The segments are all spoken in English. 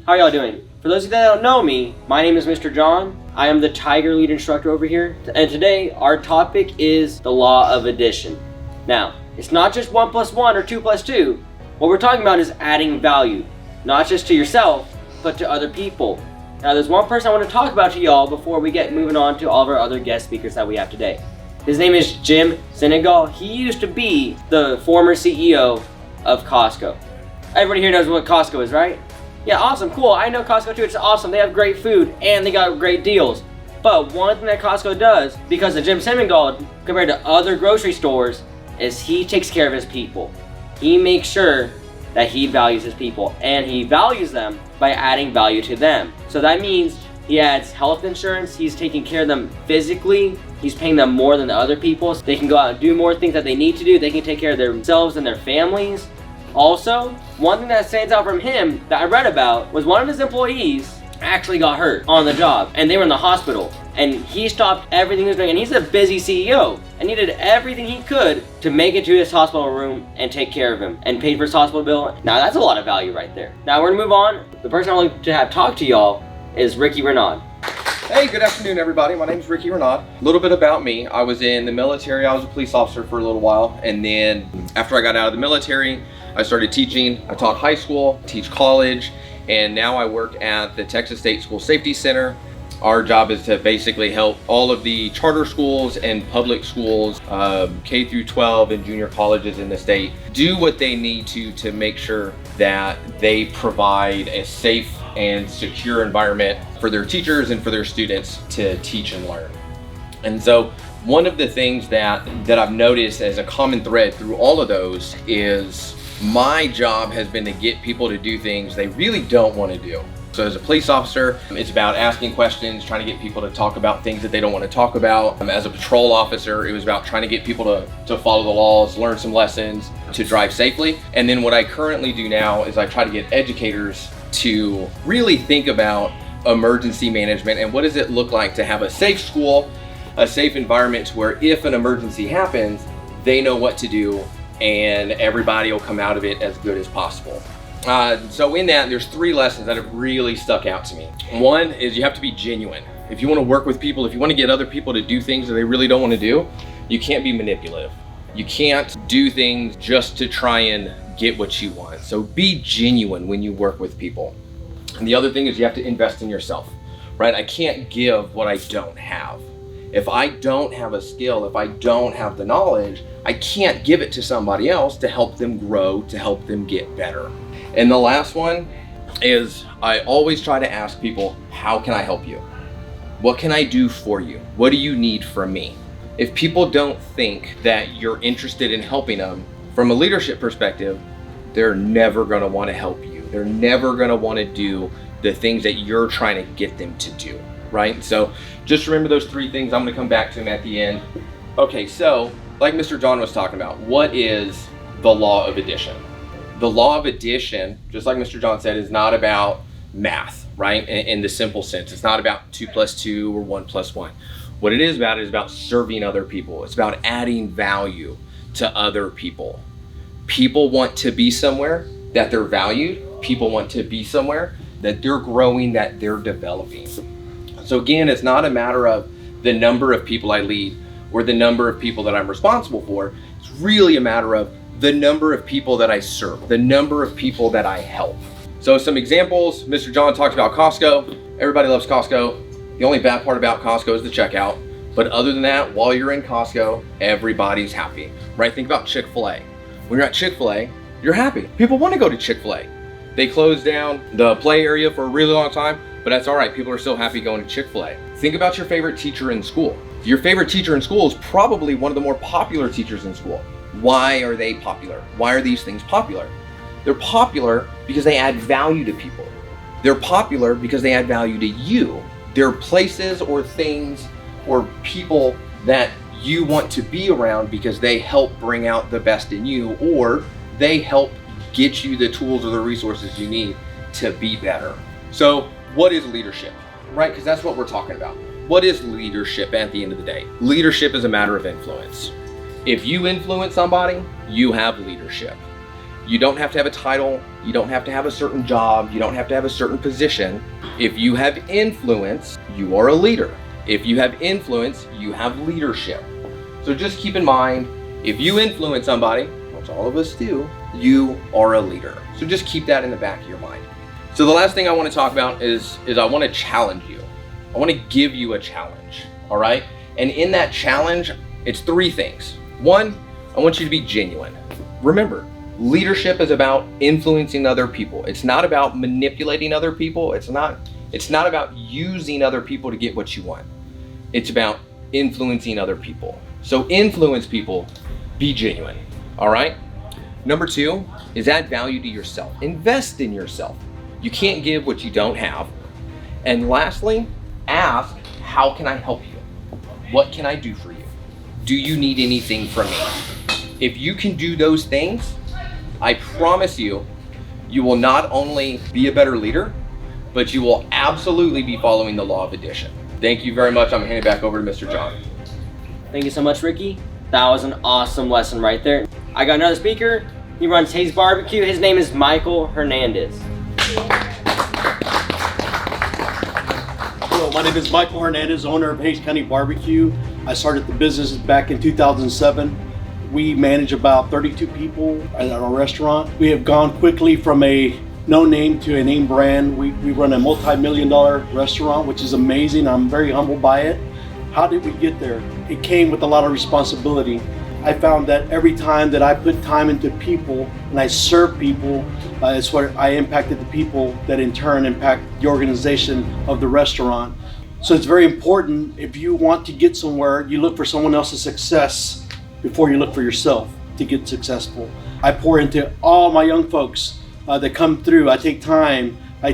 How y'all doing? For those of you that don't know me, my name is Mr. John. I am the Tiger Lead Instructor over here. And today, our topic is the Law of Addition. Now, it's not just 1 + 1 or 2 + 2. What we're talking about is adding value, not just to yourself, but to other people. Now, there's one person I want to talk about to y'all before we get moving on to all of our other guest speakers that we have today. His name is Jim Senegal. He used to be the former CEO of Costco. Everybody here knows what Costco is, right? Yeah, awesome, cool. I know Costco too. It's awesome. They have great food and they got great deals. But one thing that Costco does, because of Jim Senegal, compared to other grocery stores, is he takes care of his people. He makes sure that he values his people, and he values them by adding value to them. So that means he adds health insurance. He's taking care of them physically. He's paying them more than the other people. So they can go out and do more things that they need to do. They can take care of themselves and their families. Also, one thing that stands out from him that I read about was one of his employees actually got hurt on the job and they were in the hospital, and he stopped everything he was doing, and he's a busy CEO and he did everything he could to make it to his hospital room and take care of him and paid for his hospital bill. Now that's a lot of value right there. Now we're gonna move on. The person I want to have talk to y'all is Ricky Renaud. Hey, good afternoon everybody. My name is Ricky Renaud. A little bit about me. I was in the military. I was a police officer for a little while, and then after I got out of the military, I started teaching. I taught high school, teach college, and now I work at the Texas State School Safety Center. Our job is to basically help all of the charter schools and public schools, K through 12 and junior colleges in the state, do what they need to make sure that they provide a safe and secure environment for their teachers and for their students to teach and learn. And so one of the things that I've noticed as a common thread through all of those is my job has been to get people to do things they really don't want to do. So as a police officer, it's about asking questions, trying to get people to talk about things that they don't want to talk about. As a patrol officer, it was about trying to get people to follow the laws, learn some lessons, to drive safely. And then what I currently do now is I try to get educators to really think about emergency management and what does it look like to have a safe school, a safe environment where if an emergency happens, they know what to do and everybody will come out of it as good as possible. So in that, there's 3 lessons that have really stuck out to me. One is you have to be genuine. If you want to work with people, if you want to get other people to do things that they really don't want to do, you can't be manipulative. You can't do things just to try and get what you want. So be genuine when you work with people. And the other thing is you have to invest in yourself, right? I can't give what I don't have. If I don't have a skill, if I don't have the knowledge, I can't give it to somebody else to help them grow, to help them get better. And the last one is I always try to ask people, how can I help you? What can I do for you? What do you need from me? If people don't think that you're interested in helping them from a leadership perspective, they're never gonna wanna help you. They're never gonna wanna do the things that you're trying to get them to do, right? So just remember those 3 things. I'm gonna come back to them at the end. Okay, so like Mr. John was talking about, what is the law of addition? The law of addition, just like Mr. John said, is not about math, right? In the simple sense, it's not about 2 + 2 or 1 + 1. What it is about serving other people. It's about adding value to other people. People want to be somewhere that they're valued. People want to be somewhere that they're growing, that they're developing. So again, it's not a matter of the number of people I lead or the number of people that I'm responsible for. It's really a matter of the number of people that I serve, the number of people that I help. So some examples, Mr. John talked about Costco. Everybody loves Costco. The only bad part about Costco is the checkout. But other than that, while you're in Costco, everybody's happy, right? Think about Chick-fil-A. When you're at Chick-fil-A, you're happy. People want to go to Chick-fil-A. They closed down the play area for a really long time, but that's all right. People are still happy going to Chick-fil-A. Think about your favorite teacher in school. Your favorite teacher in school is probably one of the more popular teachers in school. Why are they popular? Why are these things popular? They're popular because they add value to people. They're popular because they add value to you. They're places or things or people that you want to be around because they help bring out the best in you, or they help get you the tools or the resources you need to be better. So what is leadership, right? Because that's what we're talking about. What is leadership at the end of the day? Leadership is a matter of influence. If you influence somebody, you have leadership. You don't have to have a title. You don't have to have a certain job. You don't have to have a certain position. If you have influence, you are a leader. If you have influence, you have leadership. So just keep in mind, if you influence somebody, which all of us do, you are a leader. So just keep that in the back of your mind. So the last thing I want to talk about is I want to challenge you. I want to give you a challenge, all right? And in that challenge, it's 3 things. 1, I want you to be genuine. Remember, leadership is about influencing other people. It's not about manipulating other people. It's not about using other people to get what you want. It's about influencing other people. So influence people, be genuine, all right? Number 2 is add value to yourself. Invest in yourself. You can't give what you don't have. And lastly, ask, how can I help you? What can I do for you? Do you need anything from me? If you can do those things, I promise you, you will not only be a better leader, but you will absolutely be following the law of addition. Thank you very much. I'm handing it back over to Mr. John. Thank you so much, Ricky. That was an awesome lesson right there. I got another speaker. He runs Hayes Barbecue. His name is Michael Hernandez. Hello, my name is Michael Hernandez, owner of Hayes County Barbecue. I started the business back in 2007. We manage about 32 people at our restaurant. We have gone quickly from a no name to a name brand. We run a multi-million-dollar restaurant, which is amazing. I'm very humbled by it. How did we get there? It came with a lot of responsibility. I found that every time that I put time into people and I serve people, it's where I impacted the people that in turn impact the organization of the restaurant. So it's very important, if you want to get somewhere, you look for someone else's success before you look for yourself to get successful. I pour into all my young folks that come through. I take time, I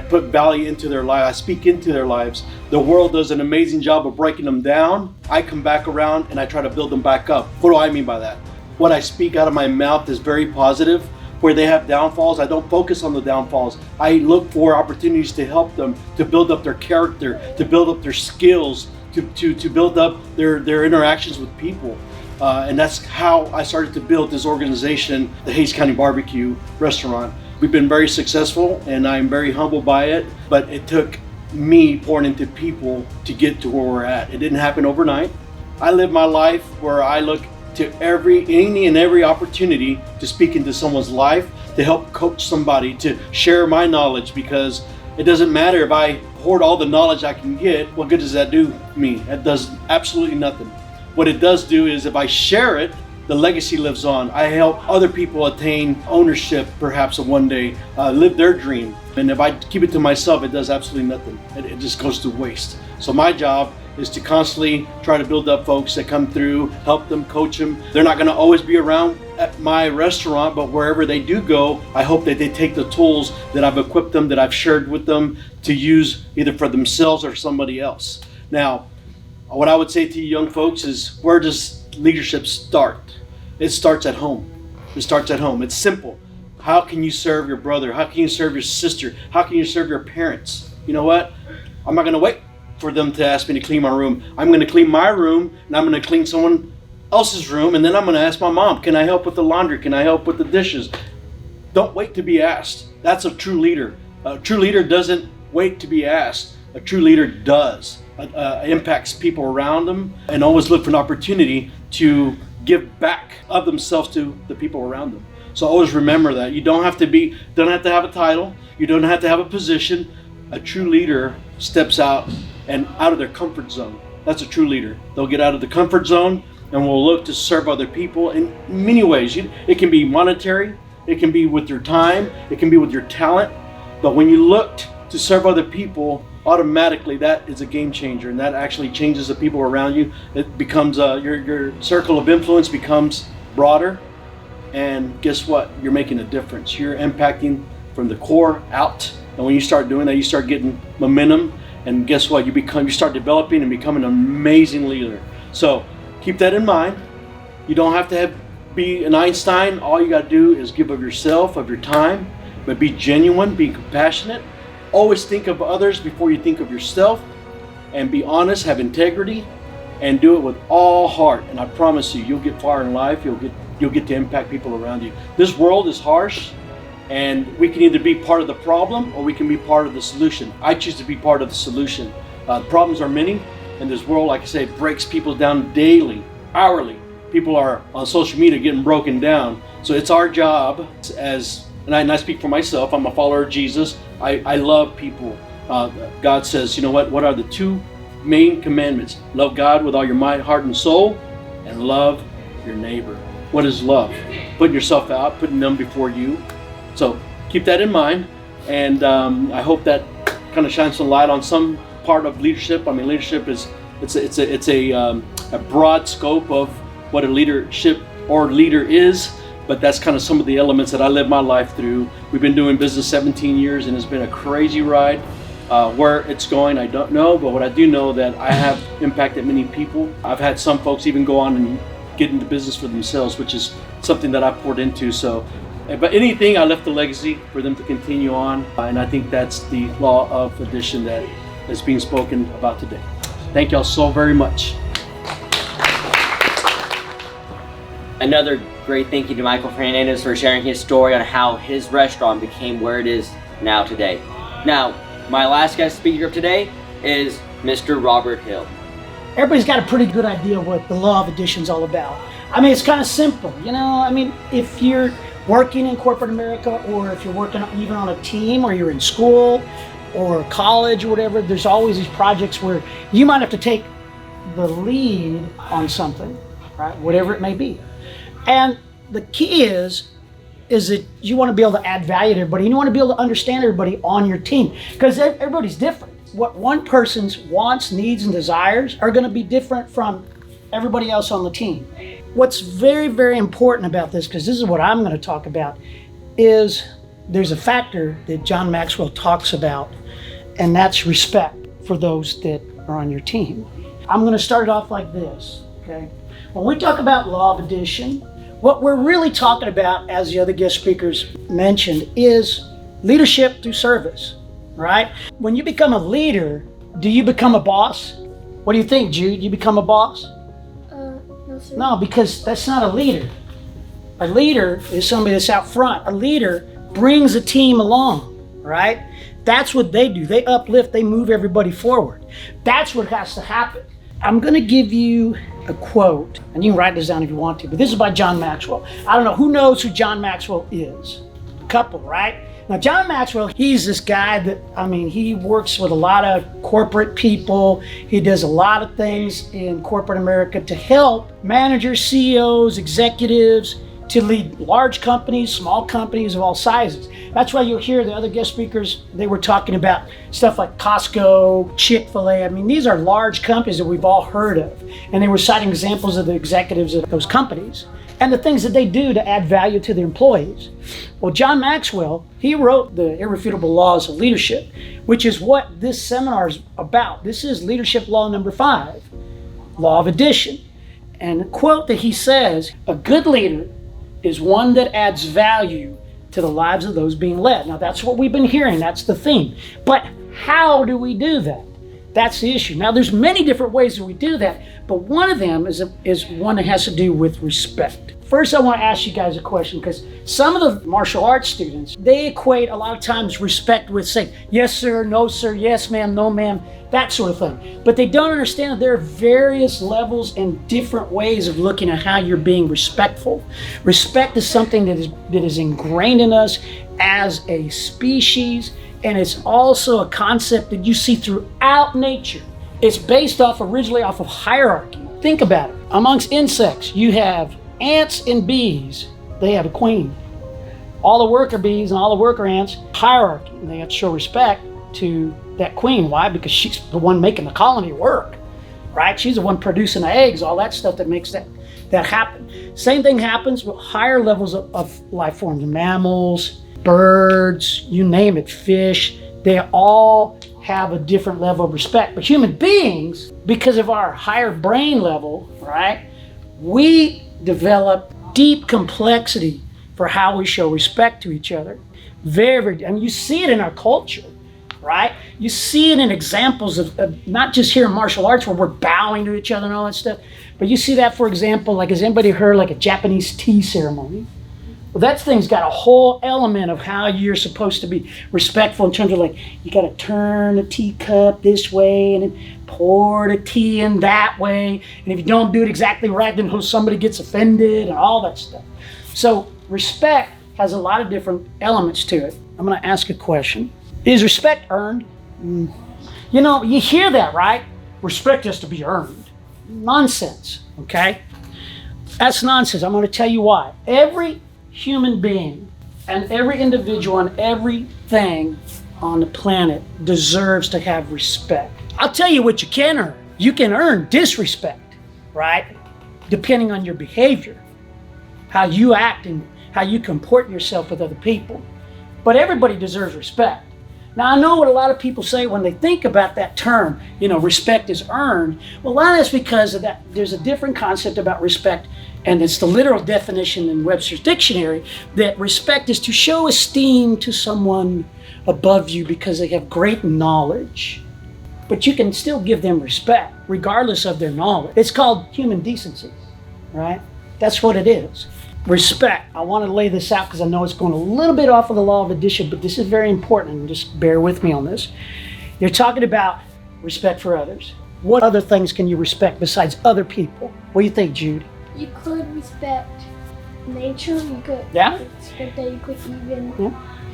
put value into their life. I speak into their lives. The world does an amazing job of breaking them down. I come back around and I try to build them back up. What do I mean by that? What I speak out of my mouth is very positive. Where they have downfalls, I don't focus on the downfalls. I look for opportunities to help them, to build up their character, to build up their skills, to build up their interactions with people. And that's how I started to build this organization, the Hayes County Barbecue Restaurant. We've been very successful and I'm very humbled by it, but it took me pouring into people to get to where we're at. It didn't happen overnight. I live my life where I look to any and every opportunity to speak into someone's life, to help coach somebody, to share my knowledge, because it doesn't matter if I hoard all the knowledge I can get, what good does that do me? That does absolutely nothing. What it does do is if I share it, the legacy lives on. I help other people attain ownership perhaps of one day, live their dream. And if I keep it to myself, it does absolutely nothing. It just goes to waste. So my job is to constantly try to build up folks that come through, help them, coach them. They're not gonna always be around at my restaurant, but wherever they do go, I hope that they take the tools that I've equipped them, that I've shared with them to use either for themselves or somebody else. Now, what I would say to you young folks is, where does leadership start? It starts at home. It starts at home. It's simple. How can you serve your brother? How can you serve your sister? How can you serve your parents? You know what? I'm not gonna wait for them to ask me to clean my room. I'm gonna clean my room and I'm gonna clean someone else's room, and then I'm gonna ask my mom, can I help with the laundry? Can I help with the dishes? Don't wait to be asked. That's a true leader. A true leader doesn't wait to be asked. A true leader does. Impacts people around them and always look for an opportunity to give back of themselves to the people around them. So always remember that. You don't have to have a title. You don't have to have a position. A true leader steps out of their comfort zone. That's a true leader. They'll get out of the comfort zone and will look to serve other people in many ways. It can be monetary, it can be with your time, it can be with your talent. But when you look to serve other people, automatically that is a game changer, and that actually changes the people around you. It becomes your circle of influence becomes broader, and guess what? You're making a difference. You're impacting from the core out, and when you start doing that, you start getting momentum, and guess what? You start developing and becoming an amazing leader. So keep that in mind. You don't have to be an Einstein. All you got to do is give of yourself, of your time, but be genuine, be compassionate. Always think of others before you think of yourself, and be honest, have integrity, and do it with all heart. And I promise you, you'll get far in life, you'll get you'll get to impact people around you. This world is harsh, and we can either be part of the problem or we can be part of the solution. I choose to be part of the solution. Problems are many, and this world, like I say, breaks people down daily, hourly. People are on social media getting broken down. So it's our job and I speak for myself, I'm a follower of Jesus. I love people. God says, you know what are the two main commandments? Love God with all your mind, heart, and soul, and love your neighbor. What is love? Putting yourself out, putting them before you. So keep that in mind, and I hope that kind of shines some light on some part of leadership. I mean, leadership is a broad scope of what a leadership or leader is, but that's kind of some of the elements that I live my life through. We've been doing business 17 years, and it's been a crazy ride. Where it's going, I don't know, but what I do know that I have impacted many people. I've had some folks even go on and get into business for themselves, which is something that I poured into. So, but anything, I left a legacy for them to continue on, and I think that's the law of addition that is being spoken about today. Thank y'all so very much. Another great thank you to Michael Hernandez for sharing his story on how his restaurant became where it is now today. Now, my last guest speaker of today is Mr. Robert Hill. Everybody's got a pretty good idea what the law of addition is all about. I mean, it's kind of simple, you know. I mean, if you're working in corporate America, or if you're working even on a team, or you're in school or college or whatever, there's always these projects where you might have to take the lead on something, right? Whatever it may be. And the key is that you want to be able to add value to everybody. You want to be able to understand everybody on your team, because everybody's different. What one person's wants, needs, and desires are going to be different from everybody else on the team. What's very, very important about this, because this is what I'm going to talk about, is there's a factor that John Maxwell talks about, and that's respect for those that are on your team. I'm going to start it off like this, okay? When we talk about law of addition, what we're really talking about, as the other guest speakers mentioned, is leadership through service, right? When you become a leader, do you become a boss? What do you think, Jude? You become a boss? No, sir. No, because that's not a leader. A leader is somebody that's out front. A leader brings a team along, right? That's what they do. They uplift, they move everybody forward. That's what has to happen. I'm going to give you a quote, and you can write this down if you want to, but this is by John Maxwell. I don't know, who knows who John Maxwell is? A couple, right? Now, John Maxwell, he's this guy that, I mean, he works with a lot of corporate people. He does a lot of things in corporate America to help managers, CEOs, executives, to lead large companies, small companies of all sizes. That's why you'll hear the other guest speakers, they were talking about stuff like Costco, Chick-fil-A. I mean, these are large companies that we've all heard of. And they were citing examples of the executives of those companies and the things that they do to add value to their employees. Well, John Maxwell, he wrote the Irrefutable Laws of Leadership, which is what this seminar is about. This is leadership law number 5, law of addition. And the quote that he says, a good leader is one that adds value to the lives of those being led. Now, that's what we've been hearing. That's the theme. But how do we do that? That's the issue. Now, there's many different ways that we do that, but one of them is one that has to do with respect. First, I want to ask you guys a question, because some of the martial arts students, they equate a lot of times respect with saying, yes, sir, no, sir, yes, ma'am, no, ma'am, that sort of thing. But they don't understand that there are various levels and different ways of looking at how you're being respectful. Respect is something that is ingrained in us as a species, and it's also a concept that you see throughout nature. It's based originally off of hierarchy. Think about it. Amongst insects, you have ants and bees. They have a queen. All the worker bees and all the worker ants, hierarchy. And they have to show respect to that queen. Why? Because she's the one making the colony work, right? She's the one producing the eggs, all that stuff that makes that happen. Same thing happens with higher levels of life forms, mammals, birds, you name it, fish. They all have a different level of respect. But human beings, because of our higher brain level, right, we develop deep complexity for how we show respect to each other. Very, and you see it in our culture. right? You see it in examples of not just here in martial arts where we're bowing to each other and all that stuff, but you see that, for example, like, has anybody heard like a Japanese tea ceremony? Well, that thing's got a whole element of how you're supposed to be respectful in terms of like, you got to turn the teacup this way and then pour the tea in that way. And if you don't do it exactly right, then somebody gets offended and all that stuff. So respect has a lot of different elements to it. I'm going to ask a question. Is respect earned? You know, you hear that, right? Respect has to be earned. Nonsense, okay? That's nonsense. I'm going to tell you why. Every human being and every individual and everything on the planet deserves to have respect. I'll tell you what you can earn. You can earn disrespect, right? Depending on your behavior, how you act and how you comport yourself with other people. But everybody deserves respect. Now, I know what a lot of people say when they think about that term, you know, respect is earned. Well, a lot of that's because of that. There's a different concept about respect, and it's the literal definition in Webster's dictionary, that respect is to show esteem to someone above you because they have great knowledge. But you can still give them respect regardless of their knowledge. It's called human decency, right? That's what it is. Respect. I want to lay this out because I know it's going a little bit off of the law of addition, but this is very important, and just bear with me on this. You're talking about respect for others. What other things can you respect besides other people? What do you think, Jude? You could respect nature. You could respect that. You could even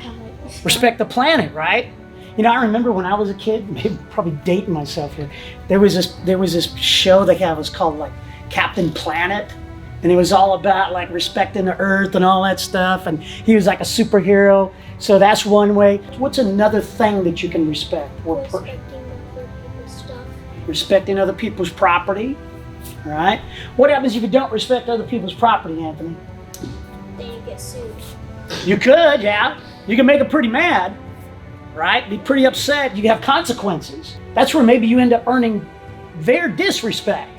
have like respect the planet, right? You know, I remember when I was a kid, maybe probably dating myself here. There was this show they had, was called like Captain Planet. And it was all about like respecting the earth and all that stuff. And he was like a superhero. So that's one way. What's another thing that you can respect? Respecting other people's stuff. Respecting other people's property. All right. What happens if you don't respect other people's property, Anthony? Then you get sued. You could, yeah. You can make them pretty mad, right? Be pretty upset. You can have consequences. That's where maybe you end up earning their disrespect.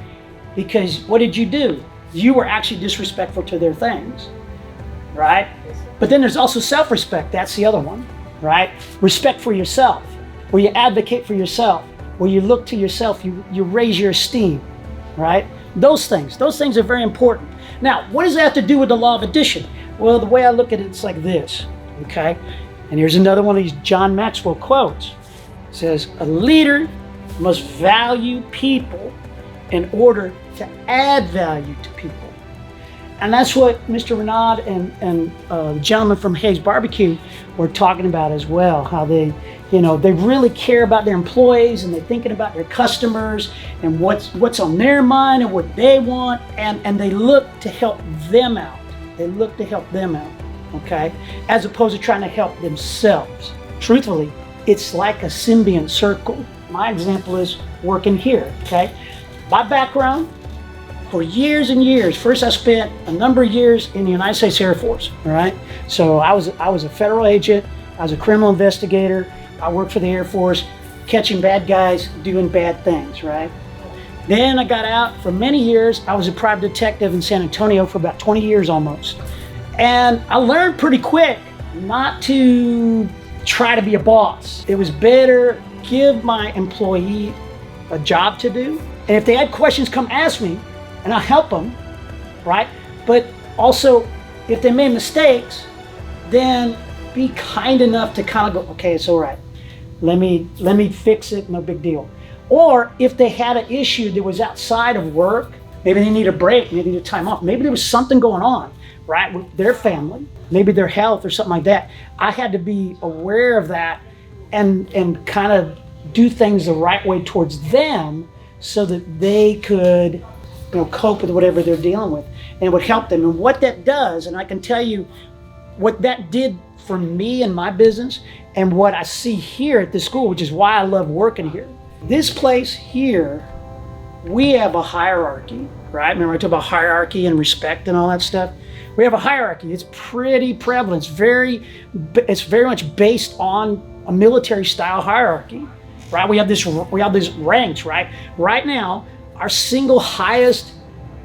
Because what did you do? You were actually disrespectful to their things, right? But then there's also self-respect. That's the other one, right? Respect for yourself, where you advocate for yourself, where you look to yourself, you raise your esteem, right? Those things are very important. Now, what does that have to do with the law of addition? Well, the way I look at it, it's like this, okay? And here's another one of these John Maxwell quotes. It says, a leader must value people in order to add value to people. And that's what Mr. Renaud and the gentleman from Hayes Barbecue were talking about as well, how they really care about their employees, and they're thinking about their customers and what's on their mind and what they want, and they look to help them out. They look to help them out, okay? As opposed to trying to help themselves. Truthfully, it's like a symbiont circle. My example is working here, okay? My background, for years and years, first I spent a number of years in the United States Air Force, all right? So I was a federal agent, I was a criminal investigator, I worked for the Air Force, catching bad guys doing bad things, right? Then I got out for many years. I was a private detective in San Antonio for about 20 years almost. And I learned pretty quick not to try to be a boss. It was better give my employee a job to do. And if they had questions, come ask me, and I'll help them, right? But also, if they made mistakes, then be kind enough to kind of go, okay, it's all right. Let me fix it, no big deal. Or if they had an issue that was outside of work, maybe they need a break, maybe they need time off, maybe there was something going on, right, with their family, maybe their health or something like that. I had to be aware of that and kind of do things the right way towards them, so that they could, cope with whatever they're dealing with, and it would help them. And what that does, and I can tell you what that did for me and my business, and what I see here at this school, which is why I love working here. This place here, we have a hierarchy, right? Remember I talked about hierarchy and respect and all that stuff? We have a hierarchy. It's pretty prevalent. It's very much based on a military style hierarchy. Right, we have these ranks, right? Right now, our single highest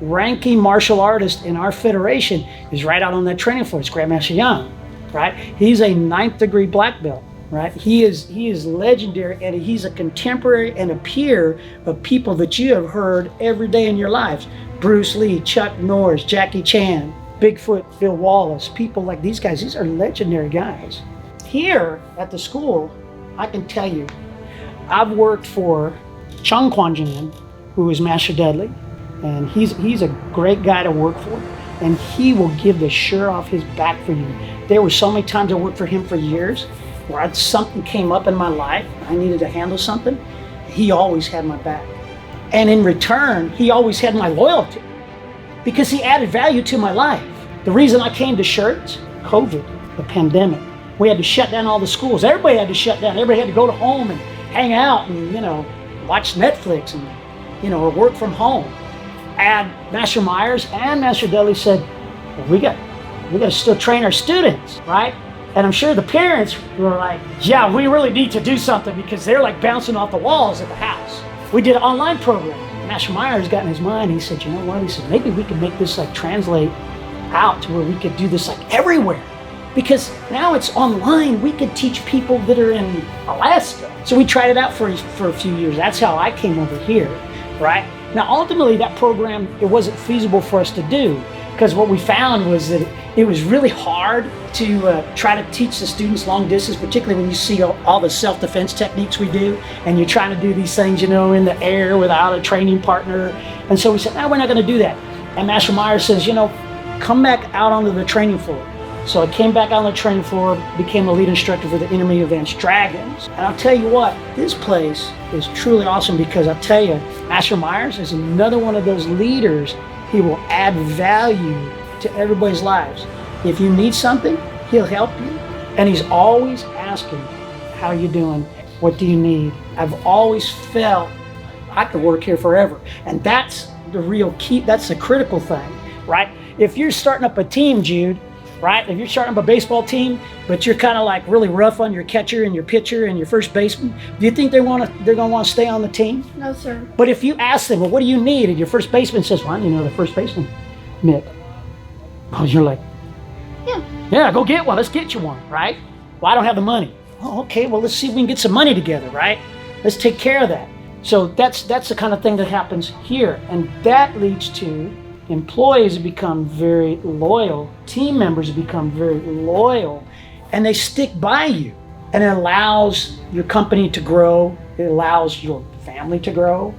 ranking martial artist in our federation is right out on that training floor. It's Grandmaster Young, right? He's a 9th degree black belt, right? He is legendary, and he's a contemporary and a peer of people that you have heard every day in your lives. Bruce Lee, Chuck Norris, Jackie Chan, Bigfoot, Bill Wallace, people like these guys. These are legendary guys. Here at the school, I can tell you, I've worked for Chung Kwan-Jin, who is Master Dudley, and he's a great guy to work for, and he will give the shirt off his back for you. There were so many times I worked for him for years where something came up in my life, I needed to handle something, he always had my back. And in return, he always had my loyalty because he added value to my life. The reason I came to shirts, COVID, the pandemic. We had to shut down all the schools. Everybody had to shut down. Everybody had to go to home and hang out and, watch Netflix and, or work from home. And Master Myers and Master Dudley said, well, we got to still train our students, right? And I'm sure the parents were like, yeah, we really need to do something because they're like bouncing off the walls at the house. We did an online program. Master Myers got in his mind, he said, you know what? He said, maybe we could make this like translate out to where we could do this like everywhere. Because now it's online, we could teach people that are in Alaska. So we tried it out for a few years. That's how I came over here, right? Now, ultimately, that program, it wasn't feasible for us to do because what we found was that it was really hard to try to teach the students long distance, particularly when you see all the self-defense techniques we do, and you're trying to do these things, in the air without a training partner. And so we said, no, we're not going to do that. And Master Myers says, come back out onto the training floor. So I came back on the training floor, became a lead instructor for the Intermediate Advanced Dragons. And I'll tell you what, this place is truly awesome because I'll tell you, Master Myers is another one of those leaders. He will add value to everybody's lives. If you need something, he'll help you. And he's always asking, how you doing? What do you need? I've always felt I could work here forever. And that's the real key. That's the critical thing, right? If you're starting up a team, Jude, right? If you're starting up a baseball team, but you're kind of like really rough on your catcher and your pitcher and your first baseman, do you think they're going to want to stay on the team? No, sir. But if you ask them, well, what do you need? And your first baseman says, well, the first baseman mitt. Oh, you're like, yeah, go get one. Let's get you one, right? Well, I don't have the money. Oh, okay, well, let's see if we can get some money together, right? Let's take care of that. So that's the kind of thing that happens here. And that leads to employees become very loyal, team members become very loyal, and they stick by you. And it allows your company to grow, it allows your family to grow,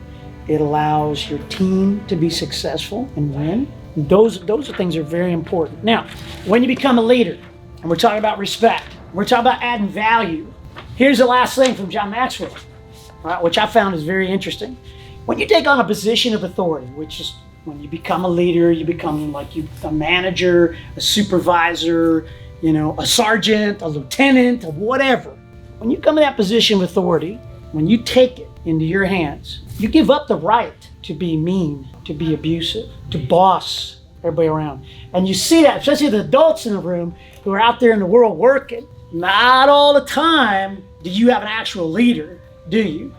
it allows your team to be successful and win. And those things are very important. Now, when you become a leader, and we're talking about respect, we're talking about adding value, here's the last thing from John Maxwell, right, which I found is very interesting. When you take on a position of authority, which is when you become a leader, you become a manager, a supervisor, a sergeant, a lieutenant, or whatever. When you come in that position of authority, when you take it into your hands, you give up the right to be mean, to be abusive, to boss everybody around. And you see that, especially the adults in the room who are out there in the world working. Not all the time do you have an actual leader, do you?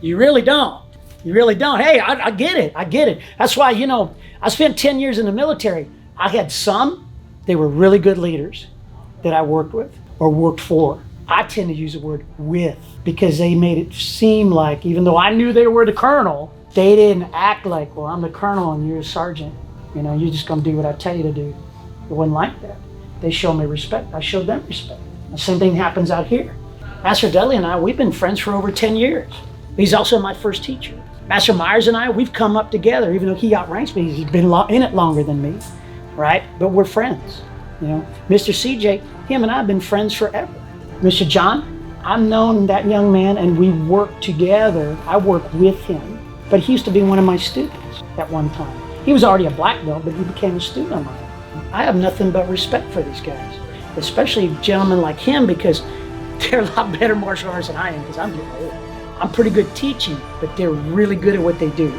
You really don't. You really don't. Hey, I get it. I get it. That's why, I spent 10 years in the military. I had some, they were really good leaders that I worked with or worked for. I tend to use the word with because they made it seem like, even though I knew they were the colonel, they didn't act like, well, I'm the colonel and you're a sergeant. You're just going to do what I tell you to do. It wasn't like that. They showed me respect. I showed them respect. The same thing happens out here. Master Dudley and I, we've been friends for over 10 years. He's also my first teacher. Master Myers and I, we've come up together, even though he outranks me. He's been in it longer than me, right? But we're friends. Mr. CJ, him and I have been friends forever. Mr. John, I've known that young man and we work together. I work with him, but he used to be one of my students at one time. He was already a black belt, but he became a student of mine. I have nothing but respect for these guys, especially gentlemen like him, because they're a lot better martial artists than I am, because I'm getting old. I'm pretty good teaching, but they're really good at what they do.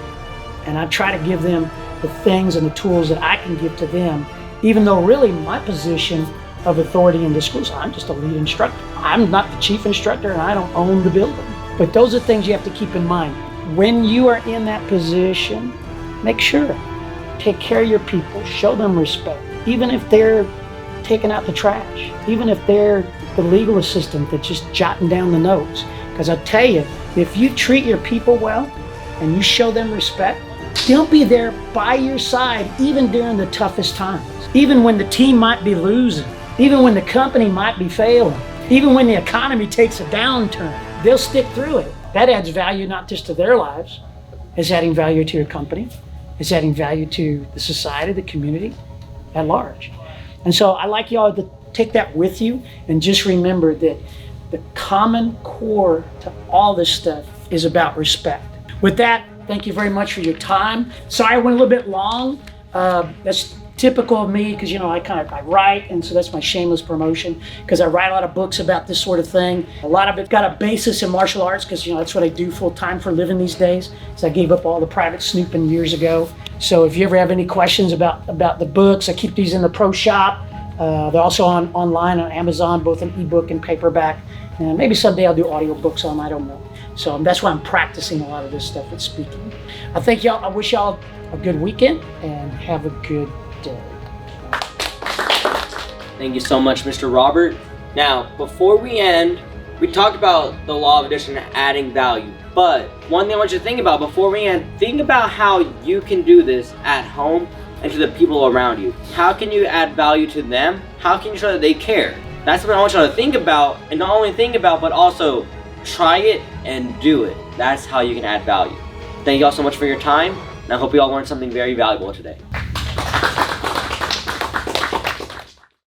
And I try to give them the things and the tools that I can give to them, even though really my position of authority in the schools, I'm just a lead instructor. I'm not the chief instructor and I don't own the building. But those are things you have to keep in mind. When you are in that position, make sure, take care of your people, show them respect. Even if they're taking out the trash, even if they're the legal assistant that's just jotting down the notes. Because I tell you, if you treat your people well and you show them respect, they'll be there by your side even during the toughest times. Even when the team might be losing, even when the company might be failing, even when the economy takes a downturn, they'll stick through it. That adds value not just to their lives, it's adding value to your company, it's adding value to the society, the community at large. And so I like y'all to take that with you and just remember that the common core to all this stuff is about respect. With that, thank you very much for your time. Sorry I went a little bit long. That's typical of me because, I write, and so that's my shameless promotion because I write a lot of books about this sort of thing. A lot of it got a basis in martial arts because, that's what I do full time for a living these days. So I gave up all the private snooping years ago. So if you ever have any questions about the books, I keep these in the pro shop. They're also online on Amazon, both in ebook and paperback. And maybe someday I'll do audiobooks on them, I don't know. So that's why I'm practicing a lot of this stuff with speaking. I thank y'all. I wish y'all a good weekend and have a good day. Thank you so much, Mr. Robert. Now, before we end, we talked about the law of addition and adding value. But one thing I want you to think about before we end, think about how you can do this at home and to the people around you. How can you add value to them? How can you show that they care? That's what I want you to think about, and not only think about, but also try it and do it. That's how you can add value. Thank you all so much for your time, and I hope you all learned something very valuable today.